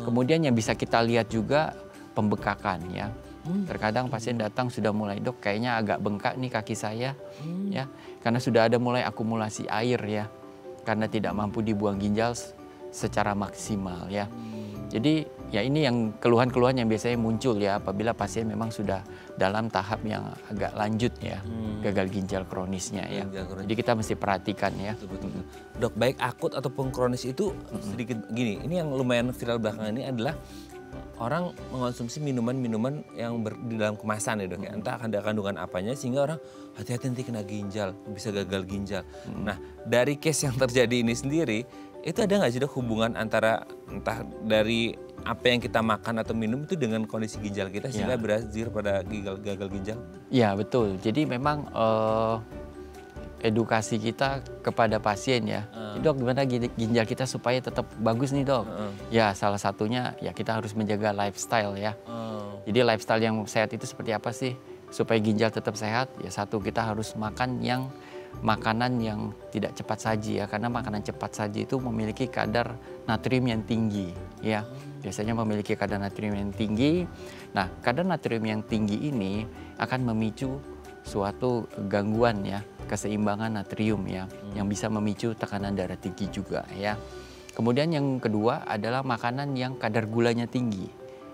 Kemudian yang bisa kita lihat juga pembekakan ya. Terkadang pasien datang sudah mulai, dok kayaknya agak bengkak nih kaki saya ya, karena sudah ada mulai akumulasi air ya, karena tidak mampu dibuang ginjal secara maksimal ya. Jadi ya ini yang keluhan-keluhan yang biasanya muncul ya apabila pasien memang sudah dalam tahap yang agak lanjut ya, gagal ginjal kronisnya ya. Jadi kita mesti perhatikan ya. Betul. Dok, baik akut ataupun kronis itu sedikit gini, ini yang lumayan viral belakangan ini adalah orang mengonsumsi minuman-minuman yang di dalam kemasan ya dok ya. Entah ada kandungan apanya sehingga orang hati-hati nanti kena ginjal, bisa gagal ginjal. Nah dari case yang terjadi ini sendiri, itu ada nggak sih dok hubungan antara entah dari apa yang kita makan atau minum itu dengan kondisi ginjal kita sehingga berakhir pada gagal ginjal? Ya betul, jadi memang edukasi kita kepada pasien ya, dok gimana ginjal kita supaya tetap bagus nih dok. Ya salah satunya ya kita harus menjaga lifestyle ya. Jadi lifestyle yang sehat itu seperti apa sih? Supaya ginjal tetap sehat, ya satu kita harus makan makanan yang tidak cepat saji ya, karena makanan cepat saji itu memiliki kadar natrium yang tinggi ya. Biasanya memiliki kadar natrium yang tinggi. Nah, kadar natrium yang tinggi ini akan memicu suatu gangguan ya, keseimbangan natrium ya, yang bisa memicu tekanan darah tinggi juga ya. Kemudian yang kedua adalah makanan yang kadar gulanya tinggi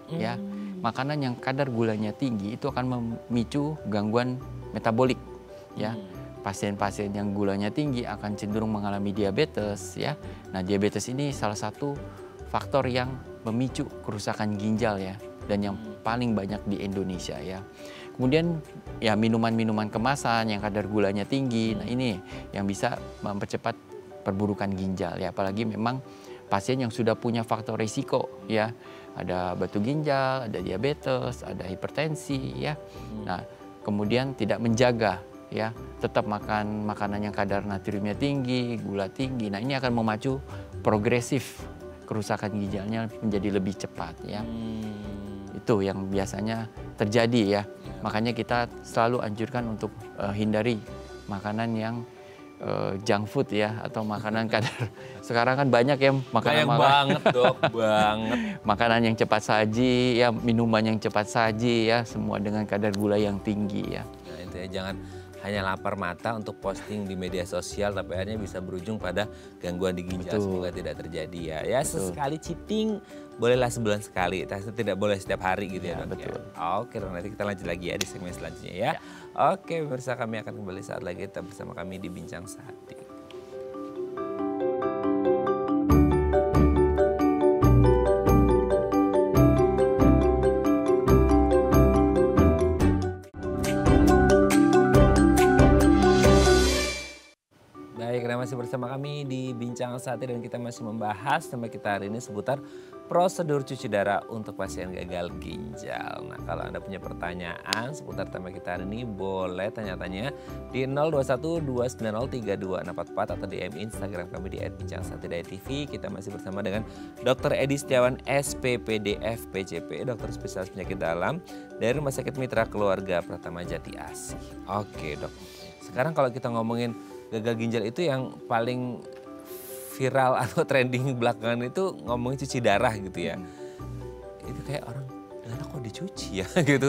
ya. Makanan yang kadar gulanya tinggi itu akan memicu gangguan metabolik ya. Pasien-pasien yang gulanya tinggi akan cenderung mengalami diabetes ya. Nah, diabetes ini salah satu faktor yang memicu kerusakan ginjal ya, dan yang paling banyak di Indonesia ya. Kemudian ya minuman-minuman kemasan yang kadar gulanya tinggi. Nah, ini yang bisa mempercepat perburukan ginjal ya, apalagi memang pasien yang sudah punya faktor risiko ya. Ada batu ginjal, ada diabetes, ada hipertensi ya. Nah, kemudian tidak menjaga ya, tetap makan makanan yang kadar natriumnya tinggi, gula tinggi. Nah, ini akan memacu progresif kerusakan ginjalnya menjadi lebih cepat ya. Itu yang biasanya terjadi ya. Makanya kita selalu anjurkan untuk hindari makanan yang junk food ya, atau makanan kadar. Sekarang kan banyak ya makanan banget dok, banget. Makanan yang cepat saji ya, minuman yang cepat saji ya, semua dengan kadar gula yang tinggi ya. Nah, intinya jangan hanya lapar mata untuk posting di media sosial, tapi akhirnya bisa berujung pada gangguan di ginjal. Semoga tidak terjadi ya. Ya sesekali cheating bolehlah sebulan sekali, tapi tidak boleh setiap hari gitu ya, dok. Betul. Ya. Oke, nanti kita lanjut lagi ya di segmen selanjutnya ya. Oke, pemirsa, kami akan kembali saat lagi, tetap bersama kami di Bincang Sehati. bersama kami di Bincang Sate dan kita masih membahas tema kita hari ini seputar prosedur cuci darah untuk pasien gagal ginjal. Nah, kalau Anda punya pertanyaan seputar tema kita hari ini boleh tanya-tanya di 0212903244 atau DM Instagram kami di @bincangsateday.tv. Kita masih bersama dengan Dr. Edi Setiawan SPPD FPCP, dokter spesialis penyakit dalam dari Rumah Sakit Mitra Keluarga Pratama Jati Asih. Oke, Dok. Sekarang kalau kita ngomongin gagal ginjal itu yang paling viral atau trending belakangan itu ngomongin cuci darah gitu ya. Itu kayak orang, darah kok dicuci ya gitu.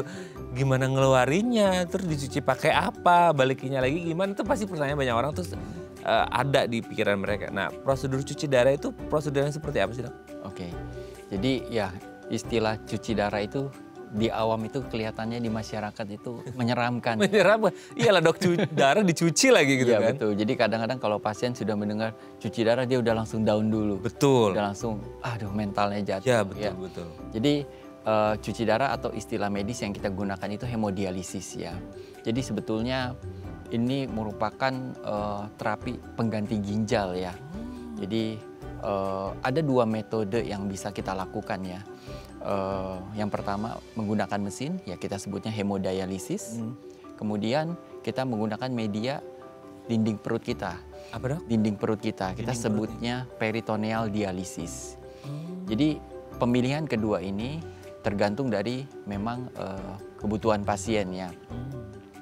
Gimana ngeluarinnya, terus dicuci pakai apa, balikinnya lagi gimana, itu pasti pertanyaan banyak orang terus ada di pikiran mereka. Nah, prosedur cuci darah itu prosedurnya seperti apa sih, Dok? Oke, jadi ya istilah cuci darah itu di awam itu kelihatannya di masyarakat itu menyeramkan. Menyeramkan, iyalah Dok, darah dicuci lagi gitu Iya, kan. betul, jadi kadang-kadang kalau pasien sudah mendengar cuci darah dia udah langsung down dulu. Betul. Udah langsung, aduh mentalnya jatuh. Ya betul. Jadi cuci darah atau istilah medis yang kita gunakan itu hemodialisis ya. Jadi sebetulnya ini merupakan terapi pengganti ginjal ya. Jadi ada dua metode yang bisa kita lakukan ya. Yang pertama menggunakan mesin, ya kita sebutnya hemodialisis. Kemudian kita menggunakan media dinding perut kita. Apa, Dok? Dinding perut kita sebutnya peritoneal dialisis. Jadi pemilihan kedua ini tergantung dari memang kebutuhan pasien ya.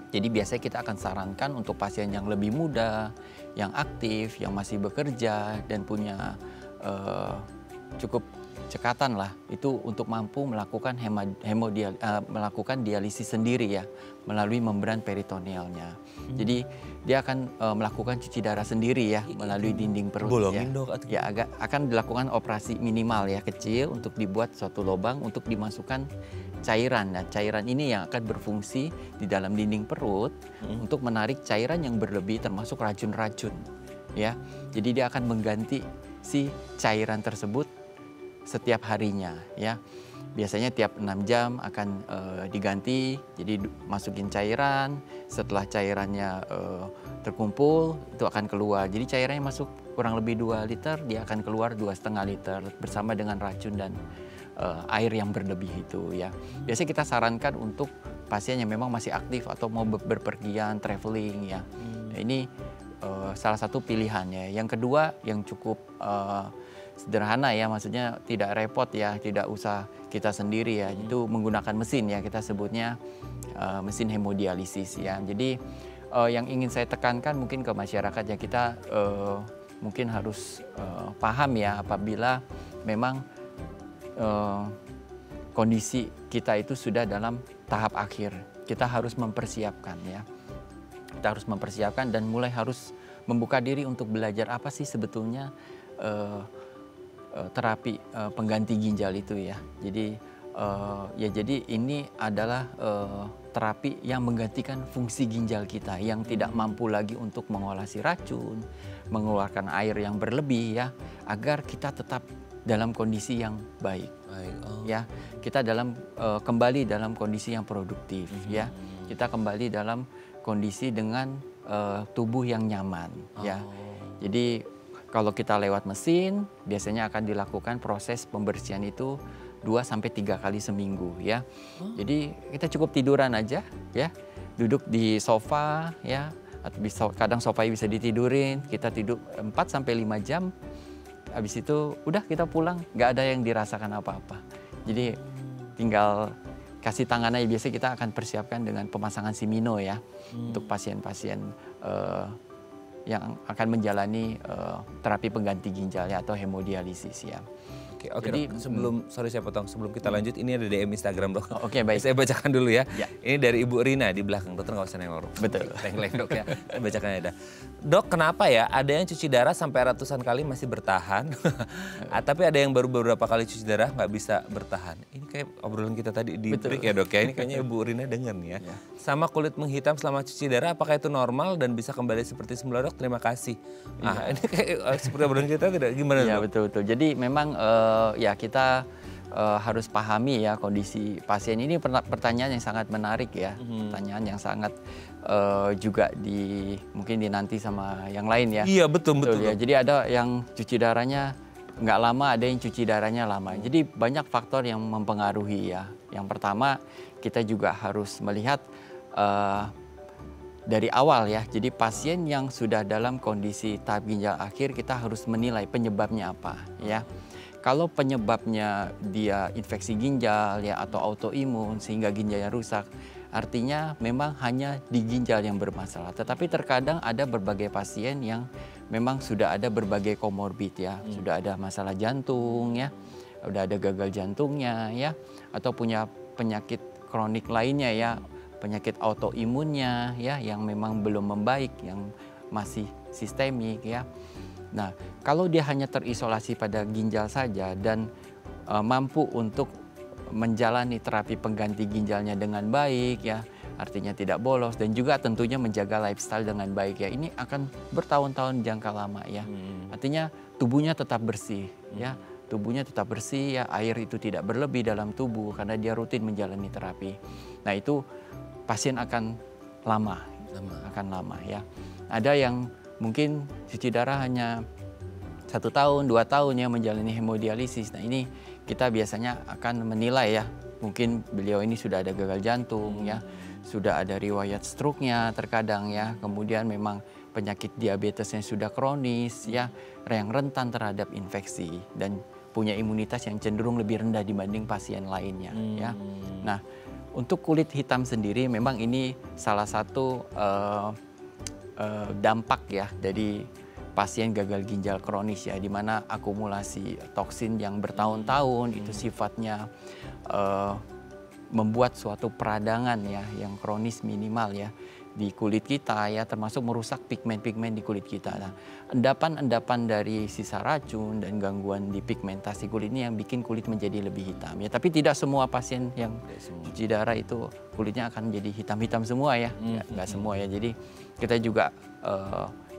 Jadi biasanya kita akan sarankan untuk pasien yang lebih muda, yang aktif, yang masih bekerja dan punya cukup cekatan lah, itu untuk mampu melakukan melakukan dialisis sendiri ya melalui membran peritonealnya. Jadi dia akan melakukan cuci darah sendiri ya melalui dinding perut. Bolongin, ya. Dok, atau Ya akan dilakukan operasi minimal ya kecil untuk dibuat suatu lubang untuk dimasukkan cairan. Nah, cairan ini yang akan berfungsi di dalam dinding perut untuk menarik cairan yang berlebih termasuk racun-racun ya. Jadi dia akan mengganti si cairan tersebut setiap harinya ya. Biasanya tiap 6 jam akan diganti, jadi masukin cairan, setelah cairannya terkumpul itu akan keluar. Jadi cairannya masuk kurang lebih 2 liter, dia akan keluar 2,5 liter bersama dengan racun dan air yang berlebih itu ya. Biasanya kita sarankan untuk pasien yang memang masih aktif atau mau berpergian, traveling ya. Nah, ini salah satu pilihannya. Yang kedua yang cukup sederhana ya, maksudnya tidak repot ya, tidak usah kita sendiri ya, itu menggunakan mesin ya, kita sebutnya mesin hemodialisis ya. Jadi yang ingin saya tekankan mungkin ke masyarakat ya, kita mungkin harus paham ya apabila memang kondisi kita itu sudah dalam tahap akhir, kita harus mempersiapkan ya. Kita harus mempersiapkan dan mulai harus membuka diri untuk belajar apa sih sebetulnya terapi pengganti ginjal itu ya. Jadi jadi ini adalah terapi yang menggantikan fungsi ginjal kita yang tidak mampu lagi untuk mengolah si racun, mengeluarkan air yang berlebih ya, agar kita tetap dalam kondisi yang baik. Ya, kita kembali dalam kondisi yang produktif ya. Kita kembali dalam kondisi dengan tubuh yang nyaman ya. Jadi kalau kita lewat mesin, biasanya akan dilakukan proses pembersihan itu 2-3 kali seminggu ya. Jadi kita cukup tiduran aja ya, duduk di sofa ya, atau kadang sofanya bisa ditidurin, kita tidur 4-5 jam, habis itu udah kita pulang, nggak ada yang dirasakan apa-apa. Jadi tinggal kasih tangan aja, biasanya kita akan persiapkan dengan pemasangan simino ya, untuk pasien-pasien yang akan menjalani terapi pengganti ginjal ya, atau hemodialisis ya. Oke, jadi Dok, sebelum kita lanjut, ini ada DM Instagram, Dok. Oke, baik. Saya bacakan dulu ya. Ya. Ini dari Ibu Rina di belakang, dokter nggak usah nengok. Betul. Tengok, Dok ya. Saya bacakan ya. Dok, kenapa ya ada yang cuci darah sampai ratusan kali masih bertahan, tapi ada yang baru beberapa kali cuci darah nggak bisa bertahan? Ini kayak obrolan kita tadi di break ya, Dok ya. Ini kayaknya Ibu Rina dengar nih ya. Sama kulit menghitam selama cuci darah, apakah itu normal dan bisa kembali seperti semula, Dok? Terima kasih. Ini kayak seperti obrolan kita tidak gimana, Dok? Iya, betul-betul. Jadi memang ya kita harus pahami ya kondisi pasien ini. Pertanyaan yang sangat menarik ya, pertanyaan yang sangat juga mungkin dinanti sama yang lain ya. Iya betul Ya. Jadi ada yang cuci darahnya nggak lama, ada yang cuci darahnya lama. Jadi banyak faktor yang mempengaruhi ya. Yang pertama kita juga harus melihat dari awal ya. Jadi pasien yang sudah dalam kondisi tahap ginjal akhir kita harus menilai penyebabnya apa ya. Kalau penyebabnya dia infeksi ginjal ya atau autoimun sehingga ginjalnya rusak, artinya memang hanya di ginjal yang bermasalah. Tetapi terkadang ada berbagai pasien yang memang sudah ada berbagai komorbid ya, sudah ada masalah jantung ya, sudah ada gagal jantungnya ya, atau punya penyakit kronik lainnya ya, penyakit autoimunnya ya yang memang belum membaik, yang masih sistemik ya. Nah, kalau dia hanya terisolasi pada ginjal saja dan mampu untuk menjalani terapi pengganti ginjalnya dengan baik ya, artinya tidak bolos dan juga tentunya menjaga lifestyle dengan baik ya, ini akan bertahun-tahun jangka lama ya. Artinya tubuhnya tetap bersih ya, tubuhnya tetap bersih ya, air itu tidak berlebih dalam tubuh karena dia rutin menjalani terapi. Nah itu pasien akan lama. Ya. Ada yang mungkin cuci darah hanya 1 tahun, 2 tahun ya menjalani hemodialisis. Nah ini kita biasanya akan menilai ya, mungkin beliau ini sudah ada gagal jantung ya, sudah ada riwayat stroke-nya terkadang ya, kemudian memang penyakit diabetesnya sudah kronis ya, yang rentan terhadap infeksi dan punya imunitas yang cenderung lebih rendah dibanding pasien lainnya ya. Nah untuk kulit hitam sendiri memang ini salah satu dampak ya dari pasien gagal ginjal kronis ya, di mana akumulasi toksin yang bertahun-tahun itu sifatnya membuat suatu peradangan ya yang kronis minimal ya di kulit kita ya, termasuk merusak pigmen-pigmen di kulit kita. Nah, endapan-endapan dari sisa racun dan gangguan di pigmentasi kulit ini yang bikin kulit menjadi lebih hitam ya. Tapi tidak semua pasien yang cuci darah itu kulitnya akan menjadi hitam-hitam semua ya, nggak semua ya. Jadi kita juga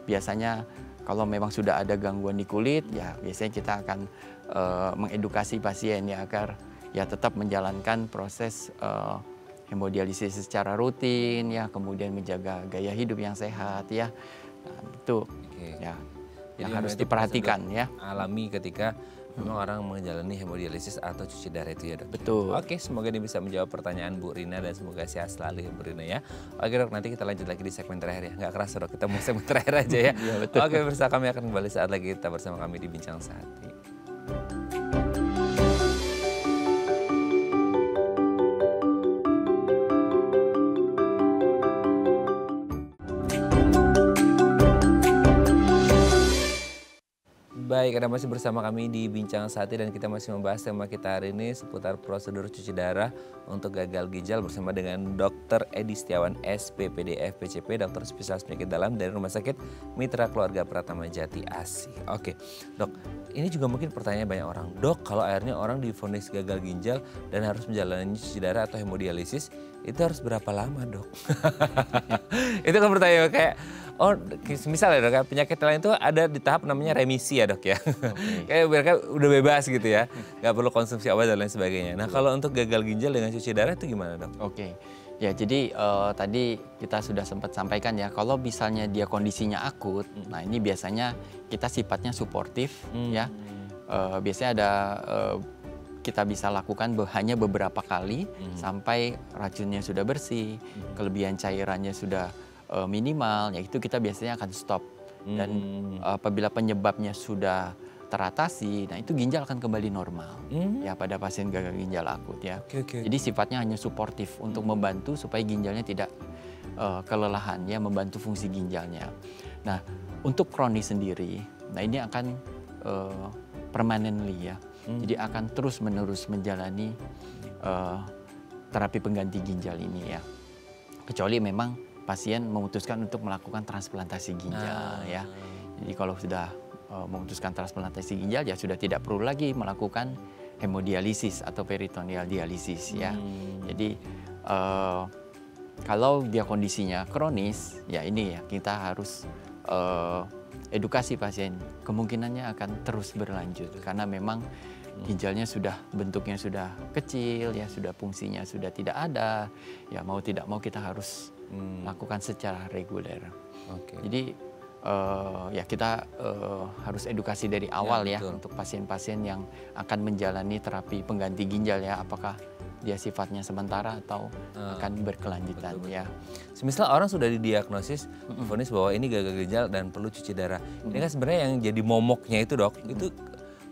biasanya kalau memang sudah ada gangguan di kulit ya biasanya kita akan mengedukasi pasien ya agar ya tetap menjalankan proses hemodialisis secara rutin ya, kemudian menjaga gaya hidup yang sehat ya. Nah, itu ya yang harus diperhatikan ya. Alami ketika memang orang menjalani hemodialisis atau cuci darah itu ya dok. Betul. Oke, semoga ini bisa menjawab pertanyaan Bu Rina dan semoga sehat selalu ya Bu Rina ya. Oke dok, nanti kita lanjut lagi di segmen terakhir ya. Nggak kerasa dok, kita mau segmen terakhir aja ya. Iya, betul. Oke, bersama kami akan kembali saat lagi, kita bersama kami di Bincang Sehati. Baik, Anda masih bersama kami di Bincang Sehati dan kita masih membahas tema kita hari ini seputar prosedur cuci darah untuk gagal ginjal bersama dengan Dr. Edi Setiawan SPPD FPCP, dokter spesialis penyakit dalam dari Rumah Sakit Mitra Keluarga Pratama Jati Asih. Oke, dok, ini juga mungkin pertanyaan banyak orang. Dok, kalau akhirnya orang divonis gagal ginjal dan harus menjalani cuci darah atau hemodialisis, itu harus berapa lama dok? Itu kan pertanyaan kayak, oh misalnya dok, penyakit lain itu ada di tahap namanya remisi ya dok ya. Kayak mereka udah bebas gitu ya, nggak perlu konsumsi obat dan lain sebagainya. Nah kalau untuk gagal ginjal dengan cuci darah itu gimana dok? Oke, ya jadi tadi kita sudah sempat sampaikan ya, kalau misalnya dia kondisinya akut, nah ini biasanya kita sifatnya suportif ya. Biasanya ada kita bisa lakukan hanya beberapa kali sampai racunnya sudah bersih, kelebihan cairannya sudah minimal, ya itu kita biasanya akan stop. Dan apabila penyebabnya sudah teratasi, nah itu ginjal akan kembali normal ya pada pasien gagal ginjal akut ya. Jadi sifatnya hanya suportif untuk membantu supaya ginjalnya tidak kelelahan ya, membantu fungsi ginjalnya. Nah untuk kronis sendiri, nah ini akan permanently ya. Jadi akan terus-menerus menjalani terapi pengganti ginjal ini ya. Kecuali memang pasien memutuskan untuk melakukan transplantasi ginjal ya. Jadi kalau sudah memutuskan transplantasi ginjal ya sudah tidak perlu lagi melakukan hemodialisis atau peritoneal dialisis ya. Jadi kalau dia kondisinya kronis ya ini ya kita harus edukasi pasien, kemungkinannya akan terus berlanjut karena memang ginjalnya sudah bentuknya sudah kecil ya, sudah fungsinya sudah tidak ada, ya mau tidak mau kita harus lakukan secara reguler. Jadi ya kita harus edukasi dari awal ya untuk pasien-pasien yang akan menjalani terapi pengganti ginjal ya, apakah dia sifatnya sementara atau akan berkelanjutan ya. Semisal orang sudah didiagnosis, vonis bahwa ini gagal ginjal dan perlu cuci darah. Ini kan sebenarnya yang jadi momoknya itu dok, itu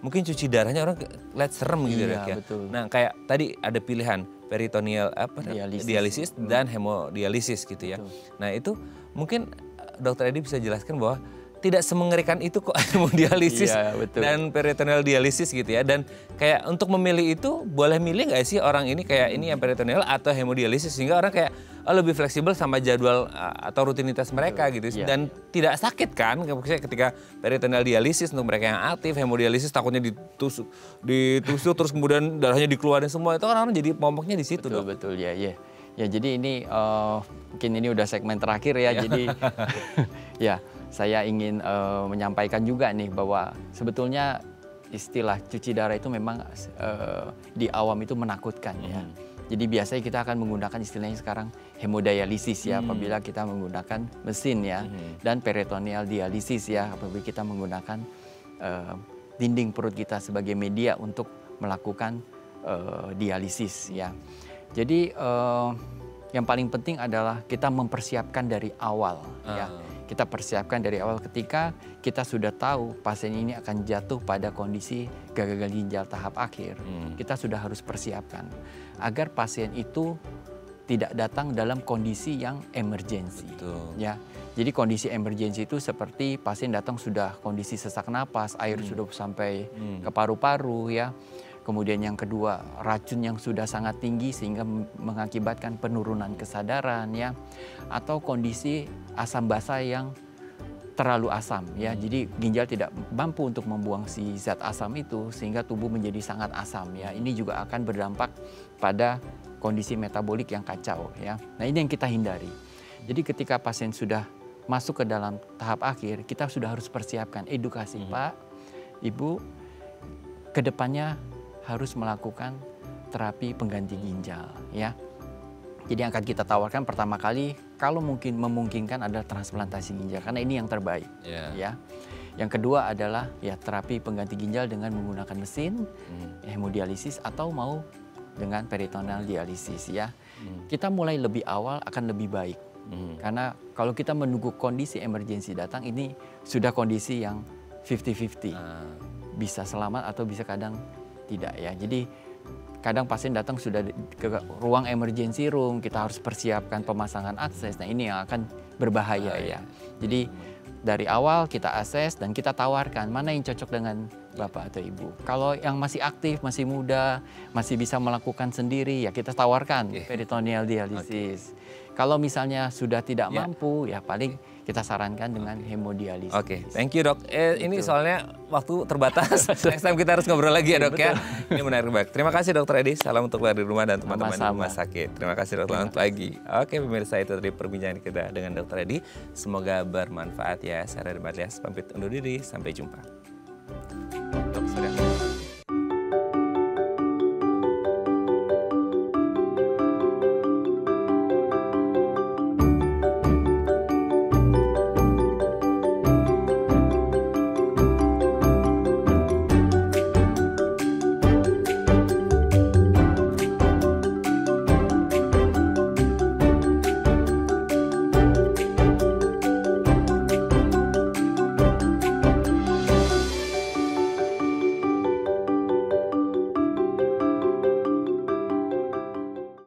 mungkin cuci darahnya orang lihat serem gitu dok ya. Betul. Nah kayak tadi ada pilihan peritoneal dialisis dan hemodialisis gitu ya. Betul. Nah itu mungkin Dokter Edi bisa jelaskan bahwa tidak semengerikan itu kok hemodialisis dan peritoneal dialisis gitu ya. Dan kayak untuk memilih itu boleh milih nggak sih orang ini kayak ini yang peritoneal atau hemodialisis sehingga orang kayak lebih fleksibel sama jadwal atau rutinitas mereka gitu. Dan tidak sakit kan ketika peritoneal dialisis untuk mereka yang aktif, hemodialisis takutnya ditusuk terus kemudian darahnya dikeluarin semua, itu orang jadi momoknya di situ dok. Betul ya. Ya jadi ini mungkin ini udah segmen terakhir ya. Jadi ya saya ingin menyampaikan juga nih bahwa sebetulnya istilah cuci darah itu memang di awam itu menakutkan ya. Jadi biasanya kita akan menggunakan istilahnya sekarang hemodialisis ya apabila kita menggunakan mesin ya, dan peritoneal dialisis ya apabila kita menggunakan dinding perut kita sebagai media untuk melakukan dialisis ya. Jadi yang paling penting adalah kita mempersiapkan dari awal ya. Kita persiapkan dari awal ketika kita sudah tahu pasien ini akan jatuh pada kondisi gagal ginjal tahap akhir. Kita sudah harus persiapkan agar pasien itu tidak datang dalam kondisi yang emergensi. Ya. Jadi kondisi emergensi itu seperti pasien datang sudah kondisi sesak napas, air sudah sampai ke paru-paru ya. Kemudian yang kedua, racun yang sudah sangat tinggi sehingga mengakibatkan penurunan kesadaran ya, atau kondisi asam basa yang terlalu asam ya. Jadi ginjal tidak mampu untuk membuang si zat asam itu sehingga tubuh menjadi sangat asam ya. Ini juga akan berdampak pada kondisi metabolik yang kacau ya. Nah, ini yang kita hindari. Jadi ketika pasien sudah masuk ke dalam tahap akhir, kita sudah harus persiapkan edukasi, Pak, Ibu, kedepannya harus melakukan terapi pengganti ginjal ya. Jadi yang akan kita tawarkan pertama kali kalau mungkin memungkinkan adalah transplantasi ginjal karena ini yang terbaik ya. Yang kedua adalah ya terapi pengganti ginjal dengan menggunakan mesin hemodialisis atau mau dengan peritoneal dialisis ya. Kita mulai lebih awal akan lebih baik. Karena kalau kita menunggu kondisi emergensi datang ini sudah kondisi yang 50-50. Bisa selamat atau bisa kadang tidak ya. Jadi kadang pasien datang sudah ke ruang emergency room, kita harus persiapkan pemasangan akses. Nah ini yang akan berbahaya ya. Jadi dari awal kita akses dan kita tawarkan mana yang cocok dengan Bapak atau Ibu. Kalau yang masih aktif, masih muda, masih bisa melakukan sendiri ya kita tawarkan peritoneal dialisis. Kalau misalnya sudah tidak mampu ya paling kita sarankan dengan hemodialisis. Thank you dok. Ini soalnya waktu terbatas. Next time kita harus ngobrol lagi ya dok ya. Ini menarik banget. Terima kasih Dokter Edi. Salam untuk keluarga di rumah dan teman-teman di rumah sakit. Terima kasih dok. Selamat pagi. Oke pemirsa, itu tadi perbincangan kita dengan Dokter Edi. Semoga bermanfaat ya. Saya Radhi Matlias pamit undur diri. Sampai jumpa.